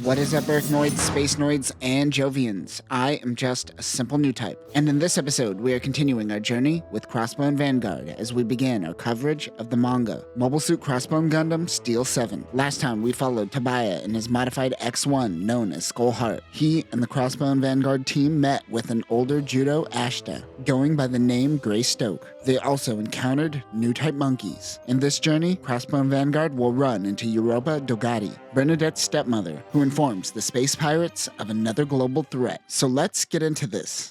What is up, Earthnoids, Spacenoids, and Jovians? I am just a simple new type, and in this episode, we are continuing our journey with Crossbone Vanguard as we begin our coverage of the manga, Mobile Suit Crossbone Gundam Steel 7. Last time, we followed Tobiah in his modified X1 known as Skull Heart. He and the Crossbone Vanguard team met with an older Judo Ashta, going by the name Grey Stoke. They also encountered new type monkeys. In this journey, Crossbone Vanguard will run into Europa Dogati, Bernadette's stepmother, who informs the space pirates of another global threat. So let's get into this.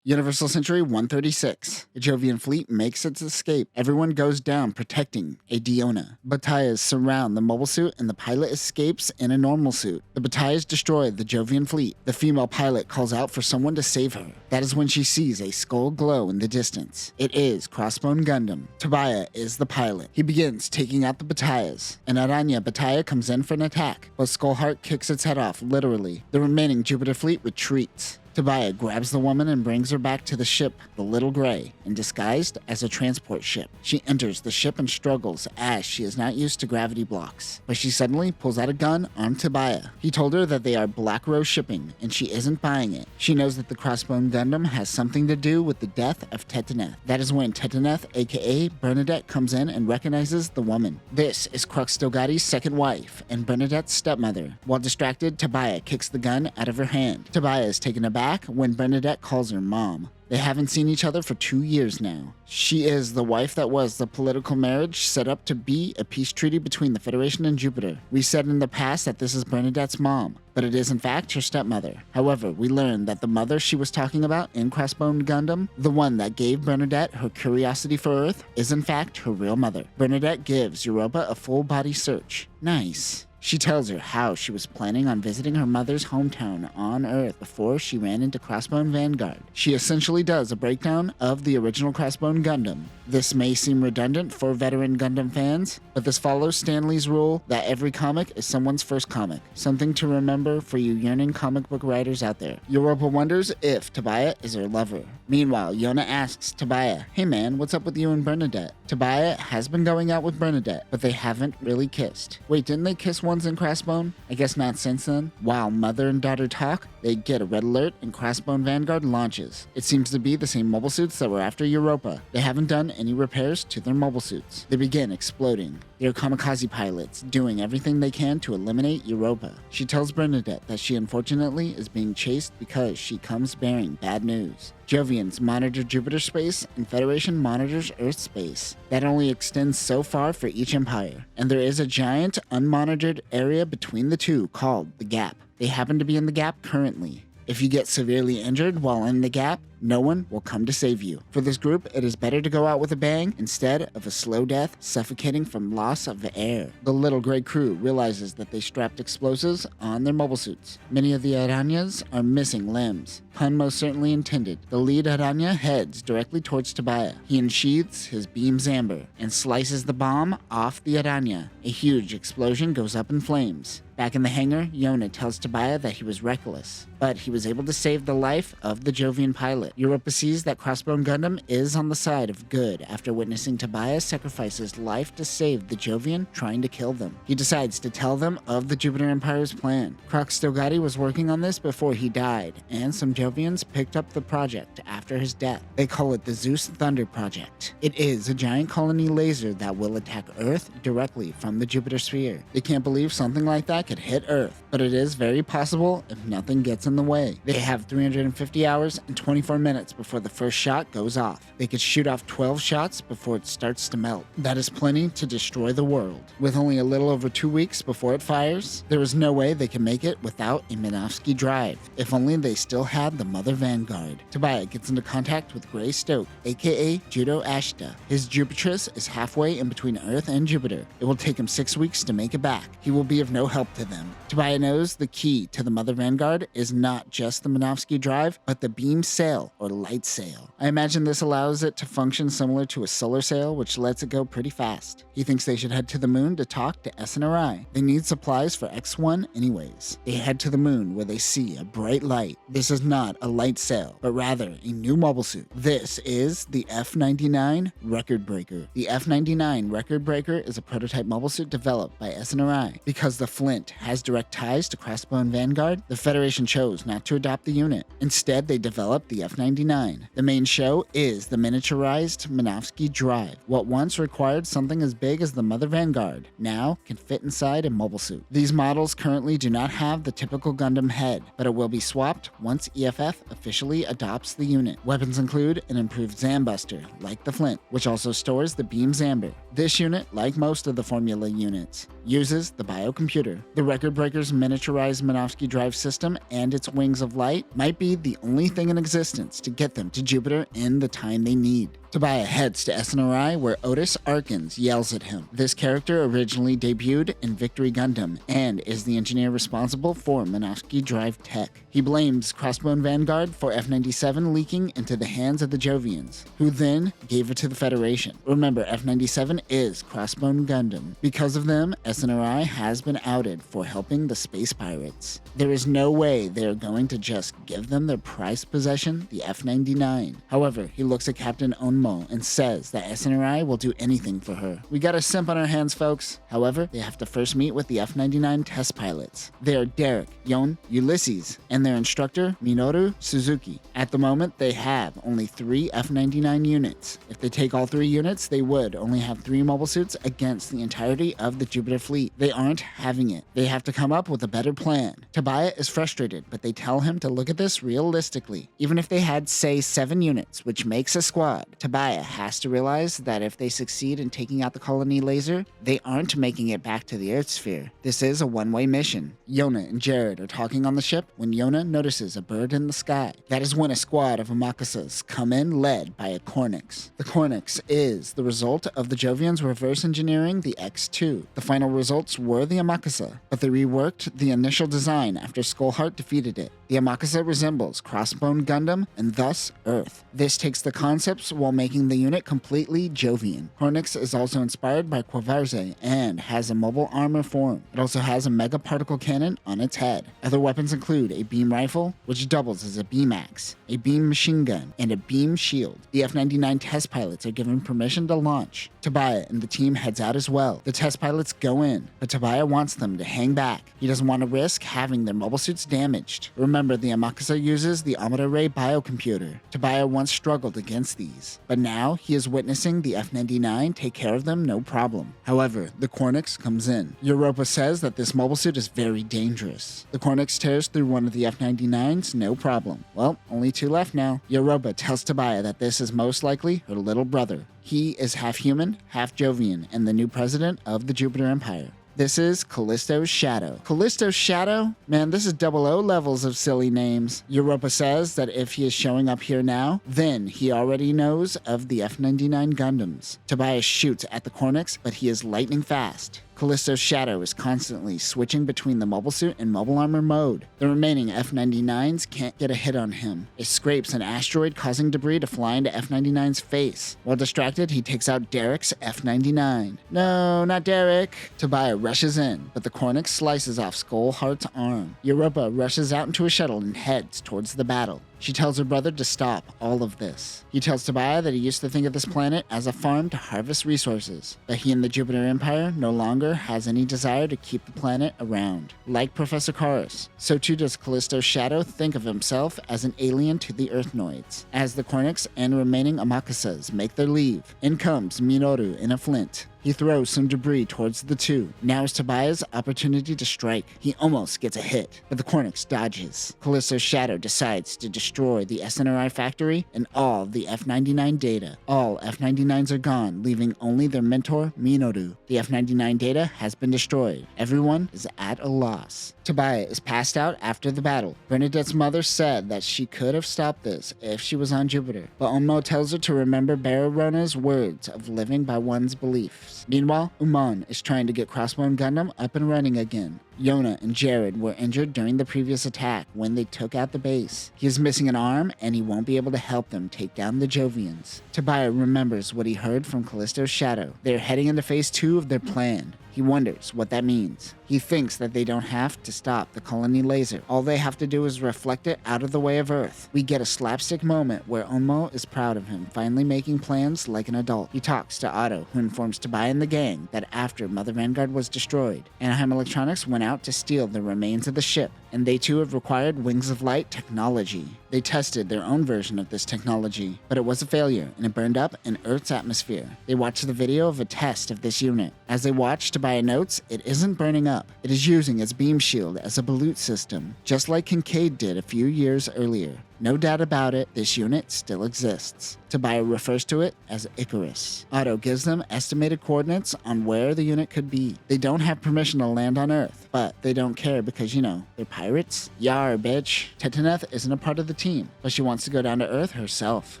Universal Century 136. A Jovian fleet makes its escape. Everyone goes down protecting a Diona. Battalions surround the mobile suit and the pilot escapes in a normal suit. The battalions destroy the Jovian fleet. The female pilot calls out for someone to save her. That is when she sees a skull glow in the distance. It is Crossbone Gundam. Tobiah is the pilot. He begins taking out the battalions. An Aranya battalion comes in for an attack, but Skullheart kicks its head off, literally. The remaining Jupiter fleet retreats. Tobiah grabs the woman and brings her back to the ship, the Little Grey, and disguised as a transport ship. She enters the ship and struggles as she is not used to gravity blocks. But she suddenly pulls out a gun on Tobiah. He told her that they are Black Rose shipping, and she isn't buying it. She knows that the Crossbone Gundam has something to do with the death of Tetaneth. That is when Tetaneth, aka Bernadette, comes in and recognizes the woman. This is Crux Dogati's second wife and Bernadette's stepmother. While distracted, Tobiah kicks the gun out of her hand. Tobiah is taken aback when Bernadette calls her mom. They haven't seen each other for 2 years now. She is the wife that was the political marriage set up to be a peace treaty between the Federation and Jupiter. We said in the past that this is Bernadette's mom, but it is in fact her stepmother. However, we learned that the mother she was talking about in Crossbone Gundam, the one that gave Bernadette her curiosity for Earth, is in fact her real mother. Bernadette gives Europa a full body search. Nice. She tells her how she was planning on visiting her mother's hometown on Earth before she ran into Crossbone Vanguard. She essentially does a breakdown of the original Crossbone Gundam. This may seem redundant for veteran Gundam fans, but this follows Stan Lee's rule that every comic is someone's first comic. Something to remember for you yearning comic book writers out there. Europa wonders if Tobiah is her lover. Meanwhile, Yona asks Tobiah, "Hey man, what's up with you and Bernadette?" Tobiah has been going out with Bernadette, but they haven't really kissed. Wait, didn't they kiss once in Crossbone? I guess not since then. While mother and daughter talk, they get a red alert and Crossbone Vanguard launches. It seems to be the same mobile suits that were after Europa. They haven't done any repairs to their mobile suits. They begin exploding. They are kamikaze pilots, doing everything they can to eliminate Europa. She tells Bernadette that she unfortunately is being chased because she comes bearing bad news. Jovians monitor Jupiter space, and Federation monitors Earth space. That only extends so far for each empire, and there is a giant, unmonitored area between the two called the Gap. They happen to be in the Gap currently. If you get severely injured while in the Gap, no one will come to save you. For this group, it is better to go out with a bang instead of a slow death suffocating from loss of air. The Little Grey crew realizes that they strapped explosives on their mobile suits. Many of the Aranyas are missing limbs. Pun most certainly intended. The lead Aranya heads directly towards Tobiah. He unsheathes his beams amber and slices the bomb off the Aranya. A huge explosion goes up in flames. Back in the hangar, Yona tells Tobiah that he was reckless, but he was able to save the life of the Jovian pilot. Europa sees that Crossbone Gundam is on the side of good after witnessing Tobiah sacrifice his life to save the Jovian trying to kill them. He decides to tell them of the Jupiter Empire's plan. Crux Dogati was working on this before he died, and some Jovians picked up the project after his death. They call it the Zeus Thunder Project. It is a giant colony laser that will attack Earth directly from the Jupiter sphere. They can't believe something like that could hit Earth, but it is very possible if nothing gets in the way. They have 350 hours and 24 minutes before the first shot goes off. They could shoot off 12 shots before it starts to melt. That is plenty to destroy the world. With only a little over 2 weeks before it fires, there is no way they can make it without a Minovsky drive. If only they still had the Mother Vanguard. Tobiah gets into contact with Grey Stoke, aka Judo Ashta. His Jupitress is halfway in between Earth and Jupiter. It will take him 6 weeks to make it back. He will be of no help to them. Tobiah knows the key to the Mother Vanguard is not just the Minovsky drive, but the beam sail sail or light sail. I imagine this allows it to function similar to a solar sail, which lets it go pretty fast. He thinks they should head to the moon to talk to SNRI. They need supplies for X1 anyways. They head to the moon where they see a bright light. This is not a light sail, but rather a new mobile suit. This is the F-99 Record Breaker. The F-99 Record Breaker is a prototype mobile suit developed by SNRI. Because the Flint has direct ties to Crossbone Vanguard, the Federation chose not to adopt the unit. Instead, they developed the F-99. The main show is the miniaturized Minovsky Drive. What once required something as big as the Mother Vanguard now can fit inside a mobile suit. These models currently do not have the typical Gundam head, but it will be swapped once EFF officially adopts the unit. Weapons include an improved Zambuster, like the Flint, which also stores the Beam Zamber. This unit, like most of the Formula units, uses the biocomputer. The Record Breaker's miniaturized Minovsky Drive system and its wings of light might be the only thing in existence to get them to Jupiter in the time they need. Tobiah heads to SNRI where Otis Arkins yells at him. This character originally debuted in Victory Gundam and is the engineer responsible for Minovsky Drive tech. He blames Crossbone Vanguard for F-97 leaking into the hands of the Jovians, who then gave it to the Federation. Remember, F-97 is Crossbone Gundam. Because of them, SNRI has been outed for helping the space pirates. There is no way they are going to just give them their prized possession, the F-99. However, he looks at Captain Onmo and says that SNRI will do anything for her. We got a simp on our hands, folks. However, they have to first meet with the F-99 test pilots. They are Derek, Yon, Ulysses, and their instructor, Minoru Suzuki. At the moment, they have only 3 F-99 units. If they take all 3 units, they would only have 3 mobile suits against the entirety of the Jupiter fleet. They aren't having it. They have to come up with a better plan. Tobiah is frustrated, but they tell him to look at this realistically. Even if they had, say, 7 units, which makes a squad, Tobiah has to realize that if they succeed in taking out the colony laser, they aren't making it back to the Earth sphere. This is a one-way mission. Yona and Jared are talking on the ship when Yona notices a bird in the sky. That is when a squad of Amakasas come in led by a Cornix. The Cornix is the result of the Jovians reverse engineering the X2. The final results were the Amakasa, but they reworked the initial design after Skullheart defeated it. The Amakasa resembles Crossbone Gundam and thus Earth. This takes the concepts while making the unit completely Jovian. Cornix is also inspired by Quavarze and has a mobile armor form. It also has a mega particle cannon on its head. Other weapons include a beam rifle, which doubles as a beam axe, a beam machine gun, and a beam shield. The F-99 test pilots are given permission to launch. Tobiah and the team heads out as well. The test pilots go in, but Tobiah wants them to hang back. He doesn't want to risk having their mobile suits damaged. Remember, the Amakasa uses the Amada Ray biocomputer. Tobiah once struggled against these, but now he is witnessing the F-99 take care of them no problem. However, the Cornix comes in. Europa says that this mobile suit is very dangerous. The Cornix tears through one of the F-99s no problem. Well, only 2 left now. Europa tells Tobiah that this is most likely her little brother. He is half human, half Jovian, and the new president of the Jupiter Empire. This is Callisto's Shadow. Callisto's Shadow? Man, this is 00 levels of silly names. Europa says that if he is showing up here now, then he already knows of the F-99 Gundams. Tobias shoots at the Cornix, but he is lightning fast. Callisto's Shadow is constantly switching between the mobile suit and mobile armor mode. The remaining F-99s can't get a hit on him. It scrapes an asteroid, causing debris to fly into F-99's face. While distracted, he takes out Derek's F-99. No, not Derek. Tobiah rushes in, but the Cornix slices off Skullheart's arm. Europa rushes out into a shuttle and heads towards the battle. She tells her brother to stop all of this. He tells Tobiah that he used to think of this planet as a farm to harvest resources, but he and the Jupiter Empire no longer has any desire to keep the planet around. Like Professor Karis, so too does Callisto's Shadow think of himself as an alien to the Earthnoids. As the Cornix and remaining Amakasas make their leave, in comes Minoru in a Flint. He throws some debris towards the 2. Now is Tobiah's opportunity to strike. He almost gets a hit, but the Cornix dodges. Callisto's Shadow decides to destroy the SNRI factory and all the F-99 data. All F-99s are gone, leaving only their mentor, Minoru. The F-99 data has been destroyed. Everyone is at a loss. Tobiah is passed out after the battle. Bernadette's mother said that she could have stopped this if she was on Jupiter, but Onmo tells her to remember Bararona's words of living by one's beliefs. Meanwhile, Uman is trying to get Crossbone Gundam up and running again. Yona and Jared were injured during the previous attack when they took out the base. He is missing an arm and he won't be able to help them take down the Jovians. Tobiah remembers what he heard from Callisto's shadow. They're heading into phase 2 of their plan. He wonders what that means. He thinks that they don't have to stop the colony laser. All they have to do is reflect it out of the way of Earth. We get a slapstick moment where Onmo is proud of him, finally making plans like an adult. He talks to Otto, who informs Tobiah and the gang that after Mother Vanguard was destroyed, Anaheim Electronics went out to steal the remains of the ship, and they too have required Wings of Light technology. They tested their own version of this technology, but it was a failure and it burned up in Earth's atmosphere. They watched the video of a test of this unit. As they watch, Tobiah notes it isn't burning up. It is using its beam shield as a balut system, just like Kincaid did a few years earlier. No doubt about it, this unit still exists. Tobiah refers to it as Icarus. Otto gives them estimated coordinates on where the unit could be. They don't have permission to land on Earth, but they don't care because, they're pirates. Yar, bitch. Tetaneth isn't a part of the team, but she wants to go down to Earth herself.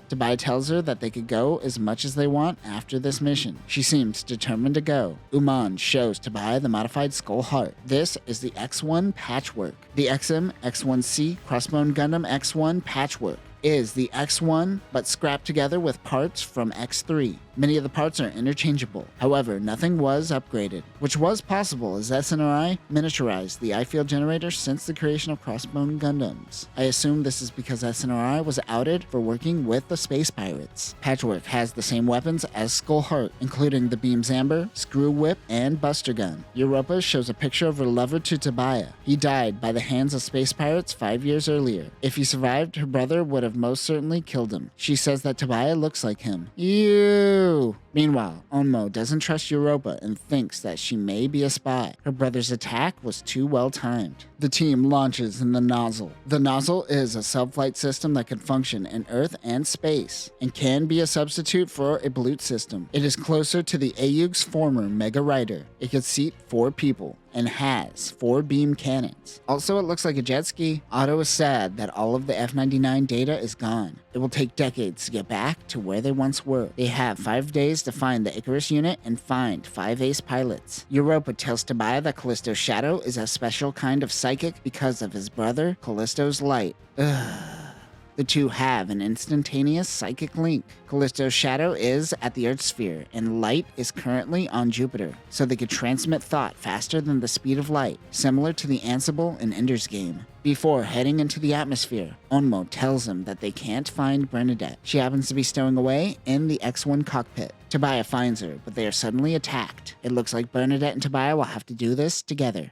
Tobiah tells her that they could go as much as they want after this mission. She seems determined to go. Uman shows Tobiah the modified Skull Heart. This is the X1 patchwork. The XM X1C Crossbone Gundam X1 patchwork is the X1, but scrapped together with parts from X3. Many of the parts are interchangeable. However, nothing was upgraded, which was possible as SNRI miniaturized the I-field generator since the creation of Crossbone Gundams. I assume this is because SNRI was outed for working with the space pirates. Patchwork has the same weapons as Skull Heart, including the Beam Zamber, Screw Whip, and Buster Gun. Europa shows a picture of her lover to Tobiah. He died by the hands of space pirates 5 years earlier. If he survived, her brother would have most certainly killed him. She says that Tobiah looks like him. Ew. Meanwhile, Onmo doesn't trust Europa and thinks that she may be a spy. Her brother's attack was too well timed. The team launches in the Nozzle. The Nozzle is a sub-flight system that can function in Earth and space, and can be a substitute for a balut system. It is closer to the AUG's former Mega Rider. It could seat 4 people, and has 4 beam cannons. Also, it looks like a jet ski. Otto is sad that all of the F-99 data is gone. It will take decades to get back to where they once were. They have 5 days to find the Icarus unit and find 5 ace pilots. Europa tells Tobiah that Callisto's shadow is a special kind of psychic because of his brother, Callisto's light. The two have an instantaneous psychic link. Callisto's shadow is at the Earth sphere, and light is currently on Jupiter, so they could transmit thought faster than the speed of light, similar to the Ansible in Ender's Game. Before heading into the atmosphere, Onmo tells them that they can't find Bernadette. She happens to be stowing away in the X1 cockpit. Tobiah finds her, but they are suddenly attacked. It looks like Bernadette and Tobiah will have to do this together.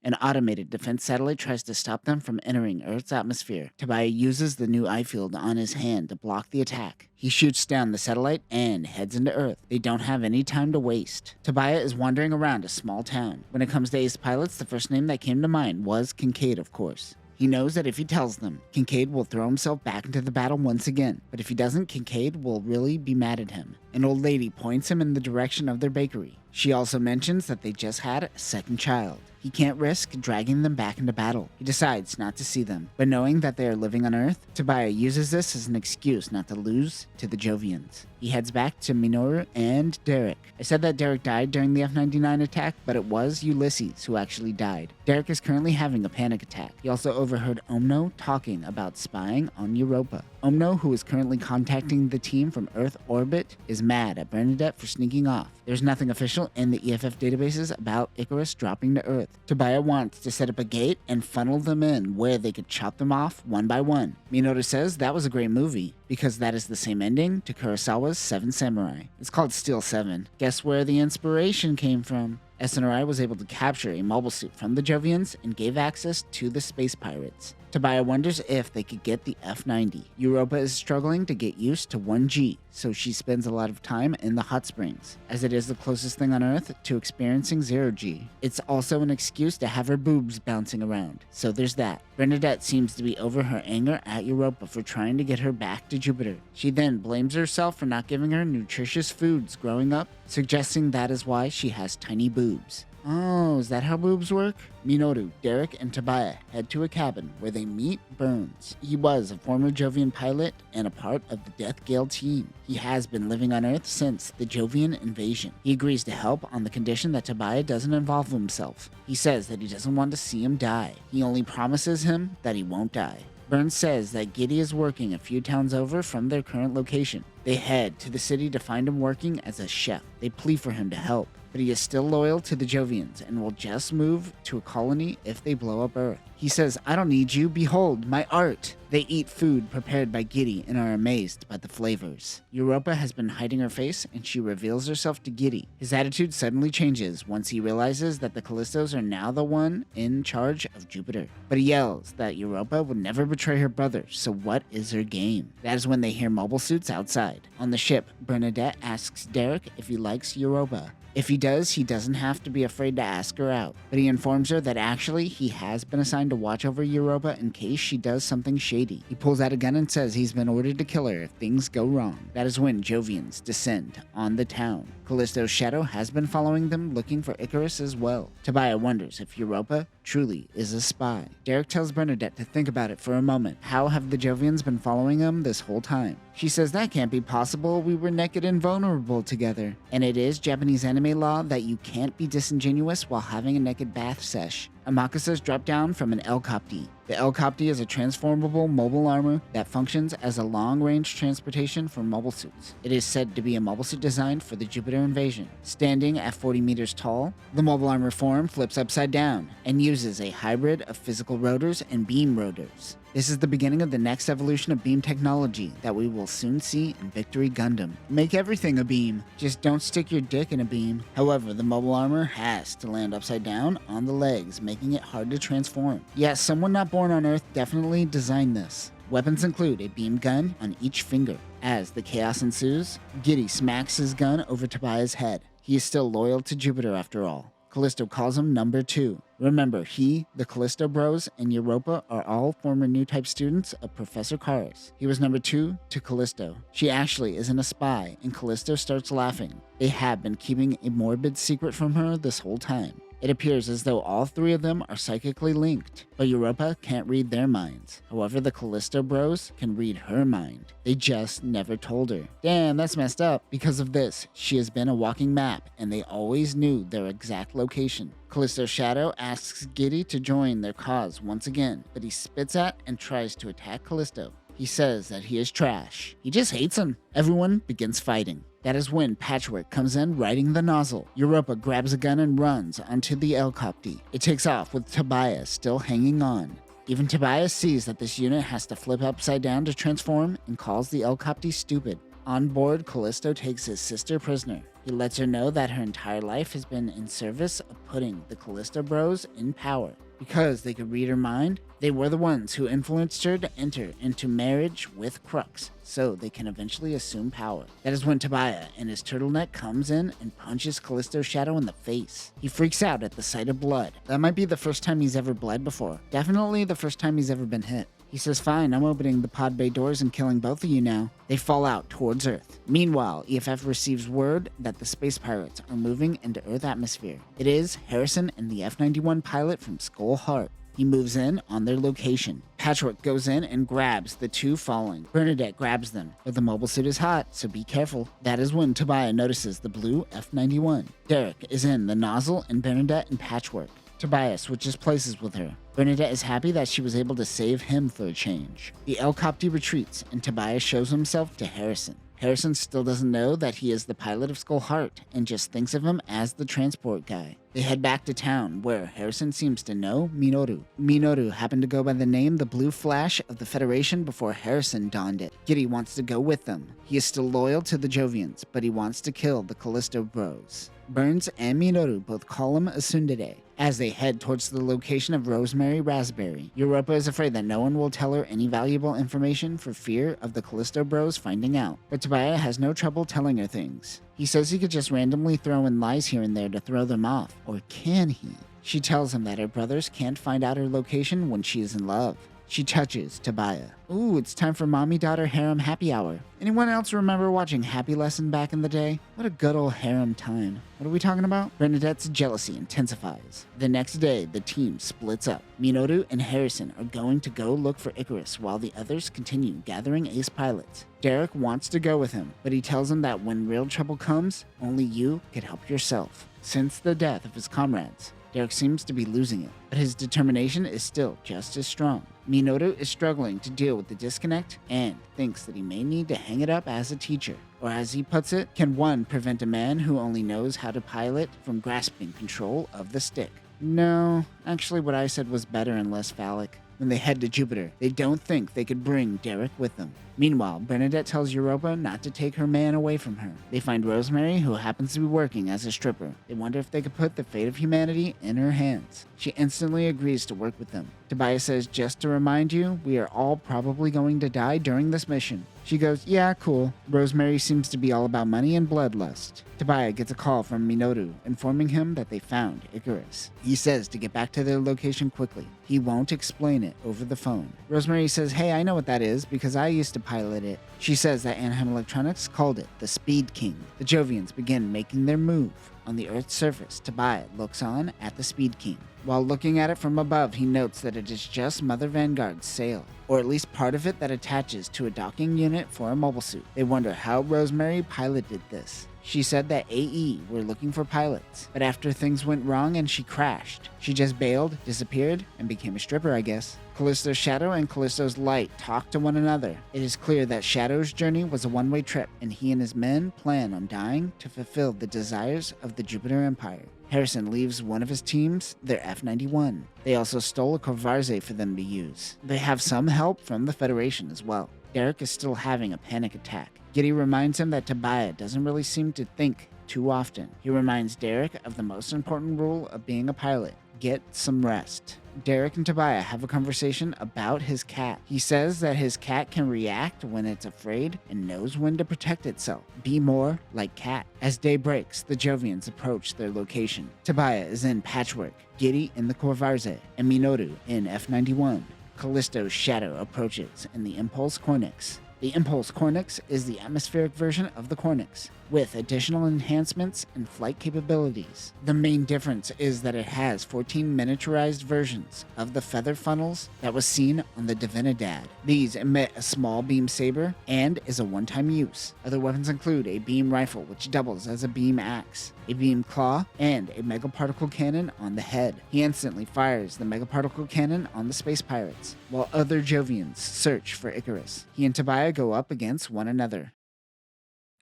An automated defense satellite tries to stop them from entering Earth's atmosphere. Tobiah uses the new I-field on his hand to block the attack. He shoots down the satellite and heads into Earth. They don't have any time to waste. Tobiah is wandering around a small town. When it comes to ace pilots, the first name that came to mind was Kincaid, of course. He knows that if he tells them, Kincaid will throw himself back into the battle once again. But if he doesn't, Kincaid will really be mad at him. An old lady points him in the direction of their bakery. She also mentions that they just had a second child. He can't risk dragging them back into battle. He decides not to see them, but knowing that they are living on Earth, Tobiah uses this as an excuse not to lose to the Jovians. He heads back to Minoru and Derek. I said that Derek died during the F-99 attack, but it was Ulysses who actually died. Derek is currently having a panic attack. He also overheard Omno talking about spying on Europa. Omno, who is currently contacting the team from Earth orbit, is mad at Bernadette for sneaking off. There's nothing official in the EFF databases about Icarus dropping to Earth. Tobiah wants to set up a gate and funnel them in where they could chop them off one by one. Minoru says that was a great movie, because that is the same ending to Kurosawa's Seven Samurai. It's called Steel 7. Guess where the inspiration came from? SNRI was able to capture a mobile suit from the Jovians and gave access to the space pirates. Tobiah wonders if they could get the F-90. Europa is struggling to get used to 1G, so she spends a lot of time in the hot springs, as it is the closest thing on Earth to experiencing 0G. It's also an excuse to have her boobs bouncing around, so there's that. Bernadette seems to be over her anger at Europa for trying to get her back to Jupiter. She then blames herself for not giving her nutritious foods growing up, suggesting that is why she has tiny boobs. Oh, is that how boobs work? Minoru, Derek, and Tobiah head to a cabin where they meet Burns. He was a former Jovian pilot and a part of the Death Gale team. He has been living on Earth since the Jovian invasion. He agrees to help on the condition that Tobiah doesn't involve himself. He says that he doesn't want to see him die. He only promises him that he won't die. Burns says that Giddy is working a few towns over from their current location. They head to the city to find him working as a chef. They plead for him to help, but he is still loyal to the Jovians and will just move to a colony if they blow up Earth. He says, "I don't need you, behold, my art." They eat food prepared by Giddy and are amazed by the flavors. Europa has been hiding her face and she reveals herself to Giddy. His attitude suddenly changes once he realizes that the Callistos are now the one in charge of Jupiter. But he yells that Europa would never betray her brother, so what is her game? That is when they hear mobile suits outside. On the ship, Bernadette asks Derek if he likes Europa. If he does, he doesn't have to be afraid to ask her out. But he informs her that actually he has been assigned to watch over Europa in case she does something shady. He pulls out a gun and says he's been ordered to kill her if things go wrong. That is when Jovians descend on the town. Callisto's shadow has been following them, looking for Icarus as well. Tobiah wonders if Europa truly is a spy. Derek tells Bernadette to think about it for a moment. How have the Jovians been following him this whole time? She says that can't be possible. We were naked and vulnerable together. And it is Japanese anime law that you can't be disingenuous while having a naked bath sesh. Amakusas drop down from an L-Copty. The L-Copty is a transformable mobile armor that functions as a long-range transportation for mobile suits. It is said to be a mobile suit designed for the Jupiter invasion. Standing at 40 meters tall, the mobile armor form flips upside down and uses a hybrid of physical rotors and beam rotors. This is the beginning of the next evolution of beam technology that we will soon see in Victory Gundam. Make everything a beam, just don't stick your dick in a beam. However, the mobile armor has to land upside down on the legs, making it hard to transform. Yes, someone not born on Earth definitely designed this. Weapons include a beam gun on each finger. As the chaos ensues, Giddy smacks his gun over Tobiah's head. He is still loyal to Jupiter after all. Callisto calls him number 2. Remember, he, the Callisto Bros, and Europa are all former new type students of Professor Karas. He was number 2 to Callisto. She actually isn't a spy, and Callisto starts laughing. They have been keeping a morbid secret from her this whole time. It appears as though all 3 of them are psychically linked, but Europa can't read their minds. However, the Callisto Bros can read her mind. They just never told her. Damn, that's messed up. Because of this, she has been a walking map, and they always knew their exact location. Callisto's shadow asks Giddy to join their cause once again, but he spits at and tries to attack Callisto. He says that he is trash. He just hates him. Everyone begins fighting. That is when Patchwork comes in riding the nozzle. Europa grabs a gun and runs onto the L-Copty. It takes off with Tobias still hanging on. Even Tobias sees that this unit has to flip upside down to transform and calls the L-Copty stupid. On board, Callisto takes his sister prisoner. He lets her know that her entire life has been in service of putting the Callisto Bros in power. Because they could read her mind, they were the ones who influenced her to enter into marriage with Crux, so they can eventually assume power. That is when Tobiah in his turtleneck comes in and punches Callisto's shadow in the face. He freaks out at the sight of blood. That might be the first time he's ever bled before. Definitely the first time he's ever been hit. He says, "Fine, I'm opening the pod bay doors and killing both of you now." They fall out towards Earth. Meanwhile, EFF receives word that the space pirates are moving into Earth atmosphere. It is Harrison and the F-91 pilot from Skull Heart. He moves in on their location. Patchwork goes in and grabs the 2 falling. Bernadette grabs them, but the mobile suit is hot, so be careful. That is when Tobiah notices the blue F-91. Derek is in the nozzle and Bernadette and Patchwork. Tobias switches places with her. Bernadette is happy that she was able to save him for a change. The L-Copty retreats, and Tobias shows himself to Harrison. Harrison still doesn't know that he is the pilot of Skull Heart, and just thinks of him as the transport guy. They head back to town, where Harrison seems to know Minoru. Minoru happened to go by the name the Blue Flash of the Federation before Harrison donned it. Giddy wants to go with them. He is still loyal to the Jovians, but he wants to kill the Callisto Bros. Burns and Minoru both call him a tsundere. As they head towards the location of Rosemary Raspberry, Europa is afraid that no one will tell her any valuable information for fear of the Callisto Bros finding out. But Tobiah has no trouble telling her things. He says he could just randomly throw in lies here and there to throw them off. Or can he? She tells him that her brothers can't find out her location when she is in love. She touches Tobiah. Ooh, it's time for mommy-daughter harem happy hour. Anyone else remember watching Happy Lesson back in the day? What a good old harem time. What are we talking about? Bernadette's jealousy intensifies. The next day, the team splits up. Minoru and Harrison are going to go look for Icarus while the others continue gathering ace pilots. Derek wants to go with him, but he tells him that when real trouble comes, only you can help yourself. Since the death of his comrades, Derek seems to be losing it, but his determination is still just as strong. Minoru is struggling to deal with the disconnect and thinks that he may need to hang it up as a teacher. Or as he puts it, can one prevent a man who only knows how to pilot from grasping control of the stick? No, actually what I said was better and less phallic. When they head to Jupiter, they don't think they could bring Derek with them. Meanwhile, Bernadette tells Europa not to take her man away from her. They find Rosemary, who happens to be working as a stripper. They wonder if they could put the fate of humanity in her hands. She instantly agrees to work with them. Tobias says, just to remind you, we are all probably going to die during this mission. She goes, yeah, cool. Rosemary seems to be all about money and bloodlust. Tobias gets a call from Minoru, informing him that they found Icarus. He says to get back to their location quickly. He won't explain it over the phone. Rosemary says, hey, I know what that is because I used to pilot it. She says that Anaheim Electronics called it the Speed King. The Jovians begin making their move. On the Earth's surface, Tobias looks on at the Speed King. While looking at it from above, he notes that it is just Mother Vanguard's sail, or at least part of it that attaches to a docking unit for a mobile suit. They wonder how Rosemary piloted this. She said that AE were looking for pilots, but after things went wrong and she crashed, she just bailed, disappeared, and became a stripper, I guess. Callisto's Shadow and Callisto's Light talk to one another. It is clear that Shadow's journey was a one-way trip, and he and his men plan on dying to fulfill the desires of the Jupiter Empire. Harrison leaves one of his teams, their F-91. They also stole a Corvarze for them to use. They have some help from the Federation as well. Derek is still having a panic attack. Giddy reminds him that Tobias doesn't really seem to think too often. He reminds Derek of the most important rule of being a pilot: get some rest. Derek and Tobias have a conversation about his cat. He says that his cat can react when it's afraid and knows when to protect itself. Be more like Cat. As day breaks, the Jovians approach their location. Tobias is in Patchwork, Giddy in the Corvarze, and Minoru in F-91. Callisto's Shadow approaches in the Impulse Cornix. The Impulse Cornix is the atmospheric version of the Cornix, with additional enhancements and flight capabilities. The main difference is that it has 14 miniaturized versions of the feather funnels that was seen on the Divinidad. These emit a small beam saber and is a one-time use. Other weapons include a beam rifle, which doubles as a beam axe, a beam claw, and a megaparticle cannon on the head. He instantly fires the megaparticle cannon on the space pirates, while other Jovians search for Icarus. He and Tobias go up against one another.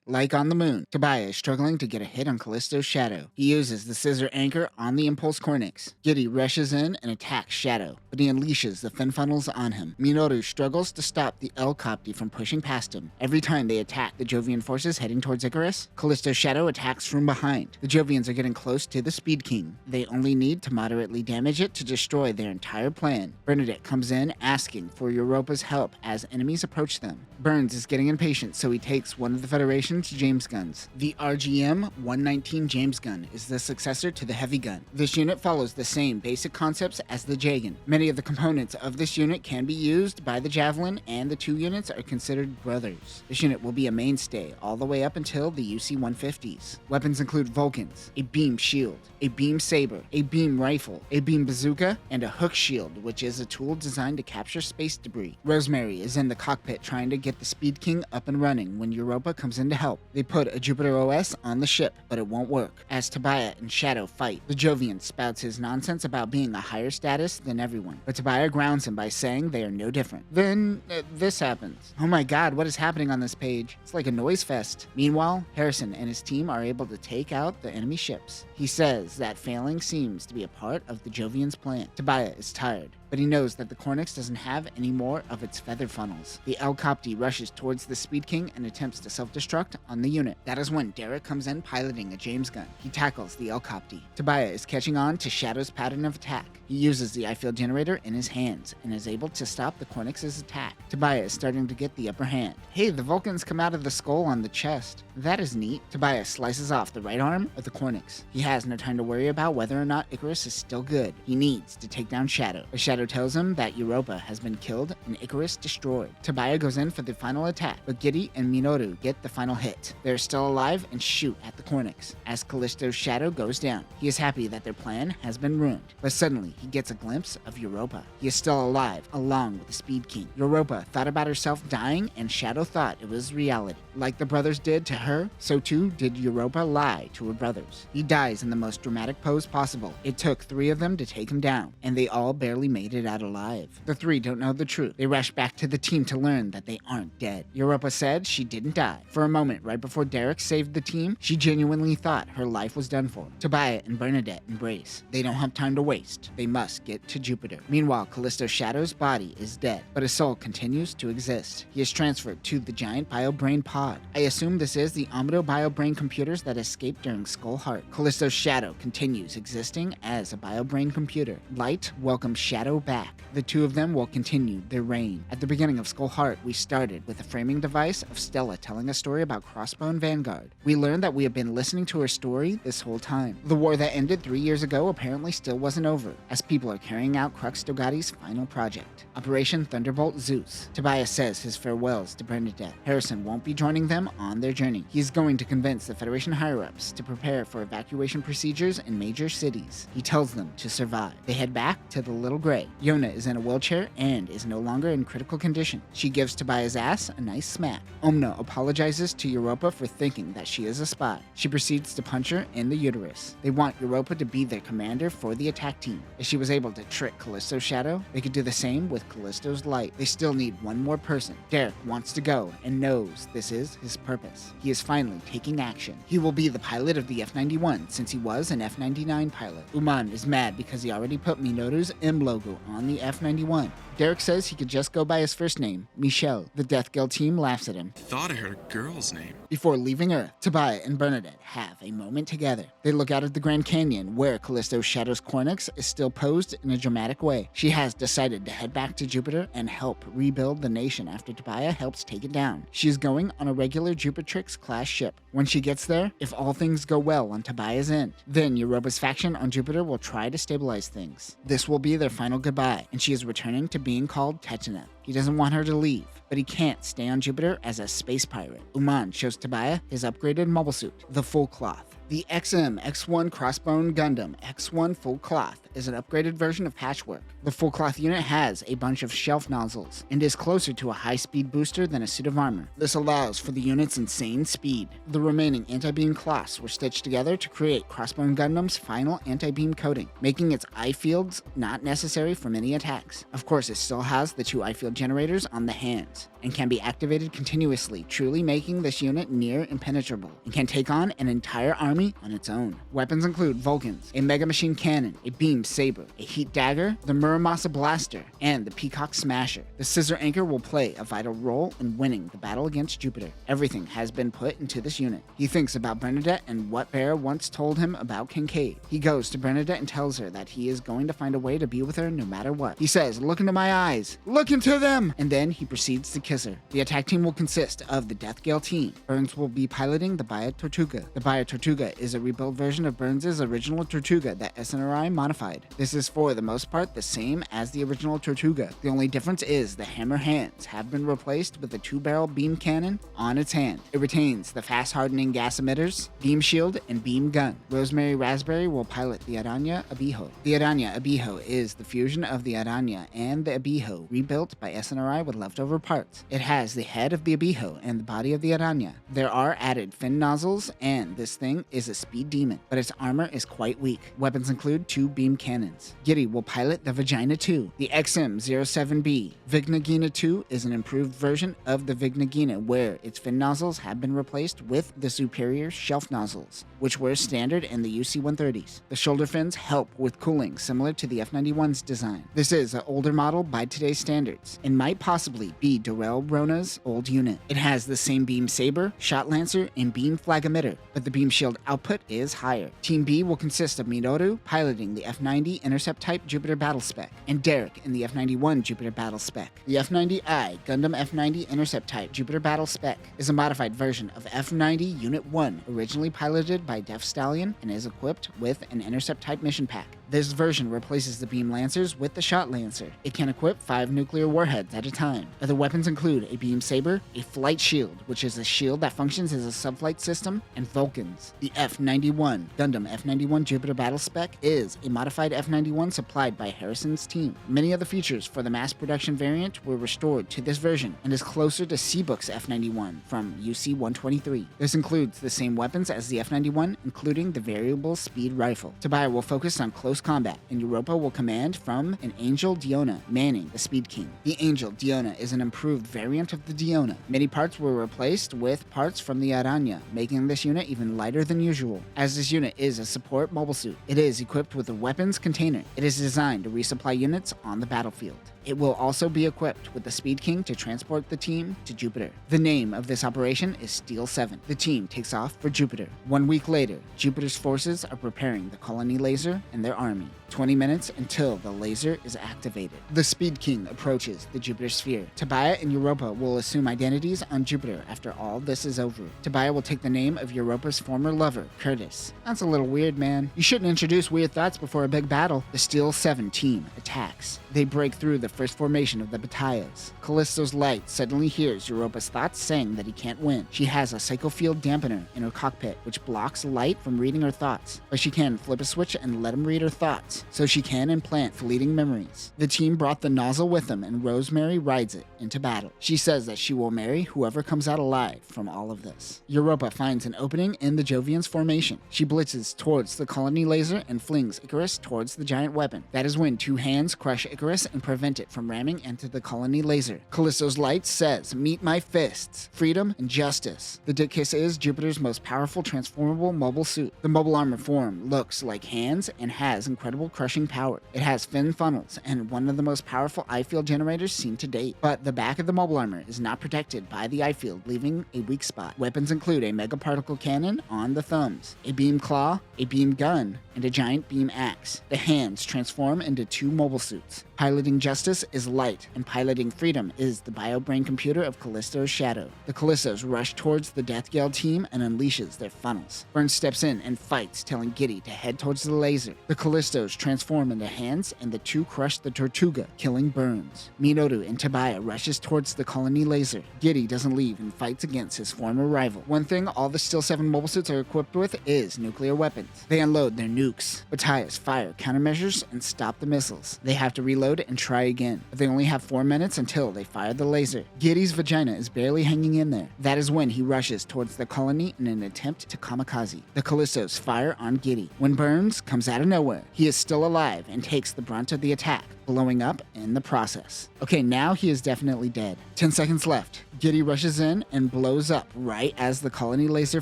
Like on the moon, Tobias is struggling to get a hit on Callisto's Shadow. He uses the scissor anchor on the Impulse Cornix. Giddy rushes in and attacks Shadow, but he unleashes the fin funnels on him. Minoru struggles to stop the L-Copty from pushing past him. Every time they attack the Jovian forces heading towards Icarus, Callisto's Shadow attacks from behind. The Jovians are getting close to the Speed King. They only need to moderately damage it to destroy their entire plan. Bernadette comes in asking for Europa's help as enemies approach them. Burns is getting impatient, so he takes one of the Federation's James guns. The RGM-119 James gun is the successor to the heavy gun. This unit follows the same basic concepts as the Jagan. Many of the components of this unit can be used by the Javelin, and the two units are considered brothers. This unit will be a mainstay all the way up until the UC-150s. Weapons include Vulcans, a beam shield, a beam saber, a beam rifle, a beam bazooka, and a hook shield, which is a tool designed to capture space debris. Rosemary is in the cockpit trying to get the Speed King up and running when Europa comes in to help. They put a Jupiter OS on the ship, but it won't work. As Tobias and Shadow fight, the Jovian spouts his nonsense about being a higher status than everyone, but Tobias grounds him by saying they are no different. Then, this happens. Oh my god, what is happening on this page? It's like a noise fest. Meanwhile, Harrison and his team are able to take out the enemy ships. He says that failing seems to be a part of the Jovians' plan. Tobias is tired, but he knows that the Cornix doesn't have any more of its feather funnels. The El-Copty rushes towards the Speed King and attempts to self-destruct, impact on the unit. That is when Derek comes in piloting a James gun. He tackles the Elcopty. Tobiah is catching on to Shadow's pattern of attack. He uses the I-field generator in his hands and is able to stop the Cornix's attack. Tobiah is starting to get the upper hand. Hey, the Vulcans come out of the skull on the chest. That is neat. Tobiah slices off the right arm of the Cornix. He has no time to worry about whether or not Icarus is still good. He needs to take down Shadow. But Shadow tells him that Europa has been killed and Icarus destroyed. Tobiah goes in for the final attack, but Giddy and Minoru get the final hit. They're still alive and shoot at the Cornix. As Callisto's Shadow goes down, he is happy that their plan has been ruined. But suddenly, he gets a glimpse of Europa. He is still alive, along with the Speed King. Europa thought about herself dying, and Shadow thought it was reality. Like the brothers did to her, so too did Europa lie to her brothers. He dies in the most dramatic pose possible. It took 3 of them to take him down, and they all barely made it out alive. The 3 don't know the truth. They rush back to the team to learn that they aren't dead. Europa said she didn't die. For a moment, right before Derek saved the team, she genuinely thought her life was done for. Tobiah and Bernadette embrace. They don't have time to waste. They must get to Jupiter. Meanwhile, Callisto Shadow's body is dead, but his soul continues to exist. He is transferred to the giant BioBrain pod. I assume this is the Amado BioBrain computers that escaped during Skull Heart. Callisto's Shadow continues existing as a BioBrain computer. Light welcomes Shadow back. The 2 of them will continue their reign. At the beginning of Skull Heart, we started with a framing device of Stella telling a story about Crossbone Vanguard. We learned that we have been listening to her story this whole time. The war that ended 3 years ago apparently still wasn't over, as people are carrying out Crux Dogati's final project, Operation Thunderbolt Zeus. Tobias says his farewells to Bernadette. Harrison won't be joining them on their journey. He is going to convince the Federation higher-ups to prepare for evacuation procedures in major cities. He tells them to survive. They head back to the Little Gray. Yona is in a wheelchair and is no longer in critical condition. She gives Tobias' ass a nice smack. Omna apologizes to Europa for thinking that she is a spy. She proceeds to punch her in the uterus. They want Europa to be their commander for the attack team. If she was able to trick Callisto's Shadow, they could do the same with Callisto's Light. They still need one more person. Derek wants to go and knows this is his purpose. He is finally taking action. He will be the pilot of the F-91 since he was an F-99 pilot. Uman is mad because he already put Minoru's M logo on the F-91. Derek says he could just go by his first name, Michelle. The Death Guild team laughs at him. Thought I heard a girl's name. Before leaving Earth, Tobiah and Bernadette have a moment together. They look out at the Grand Canyon, where Callisto Shadow's Cornix is still posed in a dramatic way. She has decided to head back to Jupiter and help rebuild the nation after Tobiah helps take it down. She is going on a regular Jupitrix-class ship. When she gets there, if all things go well on Tobiah's end, then Europa's faction on Jupiter will try to stabilize things. This will be their final goodbye, and she is returning to being called Tetaneth. He doesn't want her to leave, but he can't stay on Jupiter as a space pirate. Uman shows Tobiah his upgraded mobile suit, the Full Cloth. The XM-X1 Crossbone Gundam X1 Full Cloth is an upgraded version of Patchwork. The Full Cloth unit has a bunch of shelf nozzles and is closer to a high-speed booster than a suit of armor. This allows for the unit's insane speed. The remaining anti-beam cloths were stitched together to create Crossbone Gundam's final anti-beam coating, making its eye fields not necessary for many attacks. Of course, it still has the 2 eye field generators on the hands and can be activated continuously, truly making this unit near impenetrable, and can take on an entire army on its own. Weapons include Vulcans, a Mega Machine Cannon, a Beam Saber, a Heat Dagger, the Muramasa Blaster, and the Peacock Smasher. The Scissor Anchor will play a vital role in winning the battle against Jupiter. Everything has been put into this unit. He thinks about Bernadette and what Bear once told him about Kincaid. He goes to Bernadette and tells her that he is going to find a way to be with her no matter what. He says, "Look into my eyes! Look into them!" And then he proceeds to kiss her. The attack team will consist of the Death Gale team. Burns will be piloting the Bayo Tortuga. The Bayo Tortuga is a rebuilt version of Burns' original Tortuga that SNRI modified. This is for the most part the same as the original Tortuga. The only difference is the hammer hands have been replaced with a 2-barrel beam cannon on its hand. It retains the fast hardening gas emitters, beam shield, and beam gun. Rosemary Raspberry will pilot the Aranya Abijo. The Aranya Abijo is the fusion of the Aranya and the Abijo rebuilt by SNRI with leftover parts. It has the head of the Abijo and the body of the Aranya. There are added fin nozzles, and this thing is a speed demon, but its armor is quite weak. Weapons include 2 beam cannons. Giddy will pilot the Vagina 2. The XM-07B Vignagina 2 is an improved version of the Vignagina, where its fin nozzles have been replaced with the superior shelf nozzles, which were standard in the UC-130s. The shoulder fins help with cooling, similar to the F-91's design. This is an older model by today's standards, and might possibly be derailed Rona's old unit. It has the same beam saber, shot lancer, and beam flag emitter, but the beam shield output is higher. Team B will consist of Minoru piloting the F-90 Intercept Type Jupiter Battle Spec, and Derek in the F-91 Jupiter Battle Spec. The F-90I Gundam F-90 Intercept Type Jupiter Battle Spec is a modified version of F-90 Unit 1, originally piloted by Def Stallion, and is equipped with an Intercept Type mission pack. This version replaces the beam lancers with the shot lancer. It can equip 5 nuclear warheads at a time. Other weapons include a beam saber, a flight shield, which is a shield that functions as a subflight system, and Vulcans. The F-91 Gundam F-91 Jupiter Battle Spec is a modified F-91 supplied by Harrison's team. Many of the features for the mass production variant were restored to this version and is closer to Seabook's F-91 from UC-123. This includes the same weapons as the F-91, including the variable speed rifle. Tobiah will focus on close combat, and Europa will command from an Angel Diona manning the Speed King. The Angel Diona is an improved variant of the Diona. Many parts were replaced with parts from the Aranya, making this unit even lighter than usual. As this unit is a support mobile suit, it is equipped with a weapons container. It is designed to resupply units on the battlefield. It will also be equipped with the Speed King to transport the team to Jupiter. The name of this operation is Steel 7. The team takes off for Jupiter. 1 week later, Jupiter's forces are preparing the colony laser and their army. 20 minutes until the laser is activated. The Speed King approaches the Jupiter sphere. Tobiah and Europa will assume identities on Jupiter after all this is over. Tobiah will take the name of Europa's former lover, Curtis. That's a little weird, man. You shouldn't introduce weird thoughts before a big battle. The Steel 7 team attacks. They break through the first formation of the battalions. Callisto's light suddenly hears Europa's thoughts saying that he can't win. She has a psychofield dampener in her cockpit, which blocks light from reading her thoughts. But she can flip a switch and let him read her thoughts, so she can implant fleeting memories. The team brought the nozzle with them, and Rosemary rides it into battle. She says that she will marry whoever comes out alive from all of this. Europa finds an opening in the Jovians formation. She blitzes towards the colony laser and flings Icarus towards the giant weapon. That is when 2 hands crush Icarus and prevent it from ramming into the colony laser. Callisto's light says, "Meet my fists, freedom and justice." The Dick Kiss is Jupiter's most powerful transformable mobile suit. The mobile armor form looks like hands and has incredible crushing power. It has fin funnels and one of the most powerful eye field generators seen to date. But the back of the mobile armor is not protected by the eye field, leaving a weak spot. Weapons include a mega particle cannon on the thumbs, a beam claw, a beam gun, and a giant beam axe. The hands transform into 2 mobile suits. Piloting Justice is light, and piloting Freedom is the bio-brain computer of Callisto's shadow. The Callistos rush towards the Death Gale team and unleashes their funnels. Burns steps in and fights, telling Giddy to head towards the laser. The Callistos transform into hands, and the 2 crush the Tortuga, killing Burns. Minoru and Tobiah rushes towards the colony laser. Giddy doesn't leave and fights against his former rival. One thing all the Steel 7 mobile suits are equipped with is nuclear weapons. They unload their nukes. Battalions fire countermeasures and stop the missiles. They have to reload and try again, but they only have 4 minutes until they fire the laser. Giddy's vagina is barely hanging in there. That is when he rushes towards the colony in an attempt to kamikaze. The Callistos fire on Giddy. When Burns comes out of nowhere, he is still alive and takes the brunt of the attack, blowing up in the process. Okay, now he is definitely dead. 10 seconds left. Giddy rushes in and blows up right as the colony laser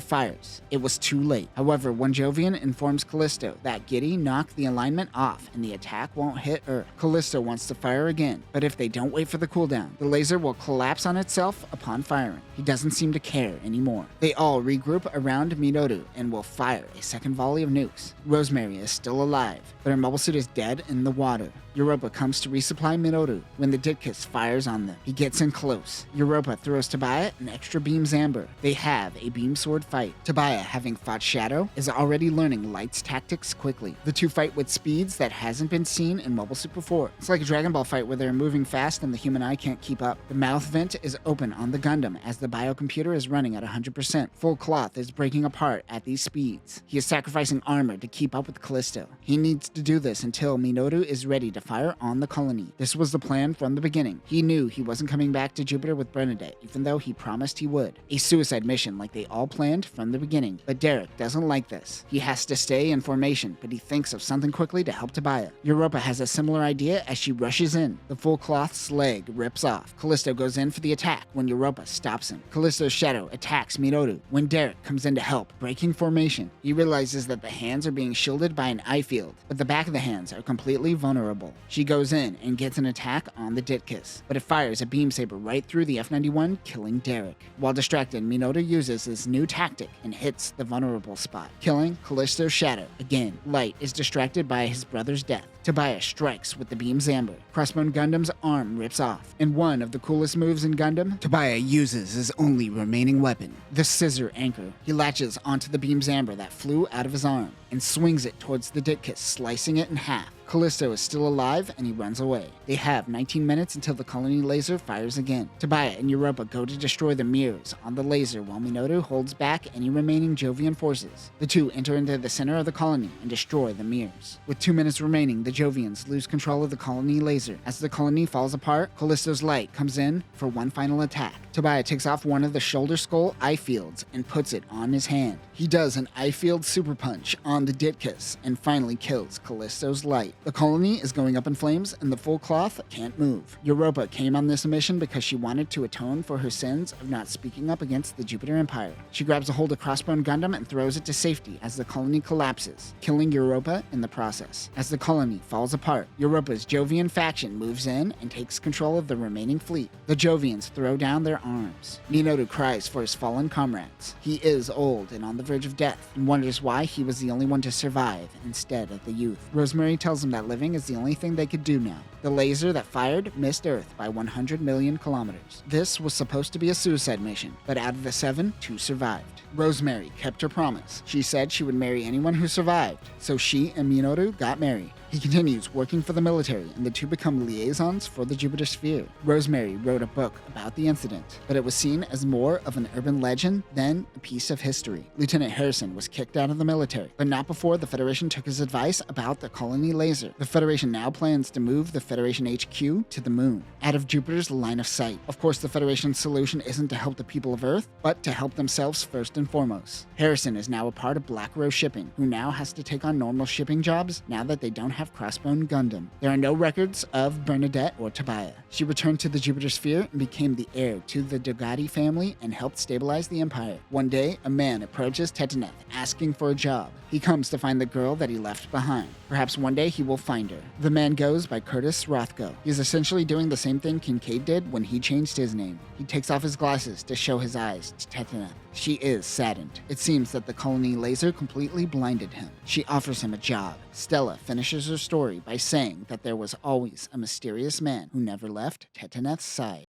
fires. It was too late. However, one Jovian informs Callisto that Giddy knocked the alignment off and the attack won't hit Earth. Callisto wants to fire again, but if they don't wait for the cooldown, the laser will collapse on itself upon firing. He doesn't seem to care anymore. They all regroup around Minoru and will fire a second volley of nukes. Rosemary is still alive, but her mobile suit is dead in the water. Europa comes to resupply Minoru when the Ditkus fires on them. He gets in close. Europa throws Tobiah an extra beam Zamber. They have a beam sword fight. Tobiah, having fought Shadow, is already learning Light's tactics quickly. The 2 fight with speeds that hasn't been seen in Mobile Suit before. It's like a Dragon Ball fight where they're moving fast and the human eye can't keep up. The mouth vent is open on the Gundam as the biocomputer is running at 100%. Full cloth is breaking apart at these speeds. He is sacrificing armor to keep up with Callisto. He needs to do this until Minoru is ready to fire on the colony. This was the plan from the beginning. He knew he wasn't coming back to Jupiter with Bernadette, even though he promised he would. A suicide mission like they all planned from the beginning. But Derek doesn't like this. He has to stay in formation, but he thinks of something quickly to help Tobiah. Europa has a similar idea as she rushes in. The full cloth's leg rips off. Callisto goes in for the attack when Europa stops him. Callisto's shadow attacks Minoru when Derek comes in to help, breaking formation. He realizes that the hands are being shielded by an eye field, but the back of the hands are completely vulnerable. control. She goes in and gets an attack on the Ditkiss, but it fires a beam saber right through the F-91, killing Derek. While distracted, Minoru uses his new tactic and hits the vulnerable spot, killing Callisto's Shadow. Again, Light is distracted by his brother's death. Tobias strikes with the beam Zamber. Crossbone Gundam's arm rips off. In one of the coolest moves in Gundam, Tobias uses his only remaining weapon, the Scissor Anchor. He latches onto the beam Zamber that flew out of his arm and swings it towards the Ditkiss, slicing it in half. Callisto is still alive and he runs away. They have 19 minutes until the colony laser fires again. Tobias and Europa go to destroy the mirrors on the laser while Minoru holds back any remaining Jovian forces. The two enter into the center of the colony and destroy the mirrors. With 2 minutes remaining, the Jovians lose control of the colony laser. As the colony falls apart, Callisto's Light comes in for one final attack. Tobias takes off one of the shoulder skull eye fields and puts it on his hand. He does an eye field super punch on the Ditkiss and finally kills Callisto's Light. The colony is going up in flames and the full cloth can't move. Europa came on this mission because she wanted to atone for her sins of not speaking up against the Jupiter Empire. She grabs a hold of Crossbone Gundam and throws it to safety as the colony collapses, killing Europa in the process. As the colony falls apart, Europa's Jovian faction moves in and takes control of the remaining fleet. The Jovians throw down their arms. Minoru cries for his fallen comrades. He is old and on the verge of death and wonders why he was the only one to survive instead of the youth. Rosemary tells him that living is the only thing they could do now. The laser that fired missed Earth by 100 million kilometers. This was supposed to be a suicide mission, but out of the 7, 2 survived. Rosemary kept her promise. She said she would marry anyone who survived, so she and Minoru got married. He continues working for the military, and the two become liaisons for the Jupiter sphere. Rosemary wrote a book about the incident, but it was seen as more of an urban legend than a piece of history. Lieutenant Harrison was kicked out of the military, but not before the Federation took his advice about the colony laser. The Federation now plans to move the Federation HQ to the moon, out of Jupiter's line of sight. Of course, the Federation's solution isn't to help the people of Earth, but to help themselves first and foremost. Harrison is now a part of Black Rose Shipping, who now has to take on normal shipping jobs now that they don't have Crossbone Gundam. There are no records of Bernadette or Tobias. She returned to the Jupiter sphere and became the heir to the Dogati family and helped stabilize the empire. One day, a man approaches Tetaneth, asking for a job. He comes to find the girl that he left behind. Perhaps one day he will find her. The man goes by Curtis Rothko. He's essentially doing the same thing Kincaid did when he changed his name. He takes off his glasses to show his eyes to Tetaneth. She is saddened. It seems that the colony laser completely blinded him. She offers him a job. Stella finishes her story by saying that there was always a mysterious man who never left Tetaneth's side.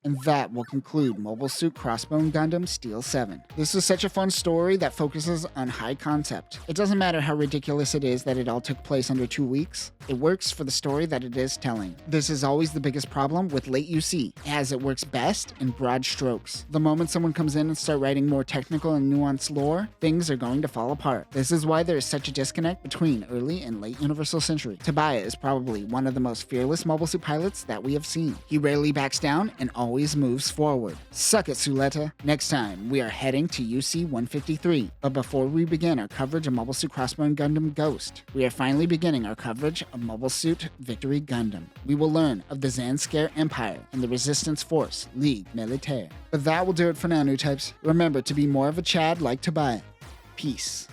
And that will conclude Mobile Suit Crossbone Gundam Steel 7. This is such a fun story that focuses on high concept. It doesn't matter how ridiculous it is that it all took place under 2 weeks. It works for the story that it is telling. This is always the biggest problem with late UC, as it works best in broad strokes. The moment someone comes in and start writing more technical and nuanced lore, things are going to fall apart. This is why there is such a disconnect between early and late Universal Century. Tobias is probably one of the most fearless Mobile Suit pilots that we have seen. He rarely backs down and always moves forward. Suck it, Suleta. Next time, we are heading to UC 153. But before we begin our coverage of Mobile Suit Crossbone Gundam Ghost, we are finally beginning our coverage of Mobile Suit Victory Gundam. We will learn of the Zanskare Empire and the Resistance Force Ligue Militaire. But that will do it for now, new types. Remember to be more of a Chad like Tobias. Peace.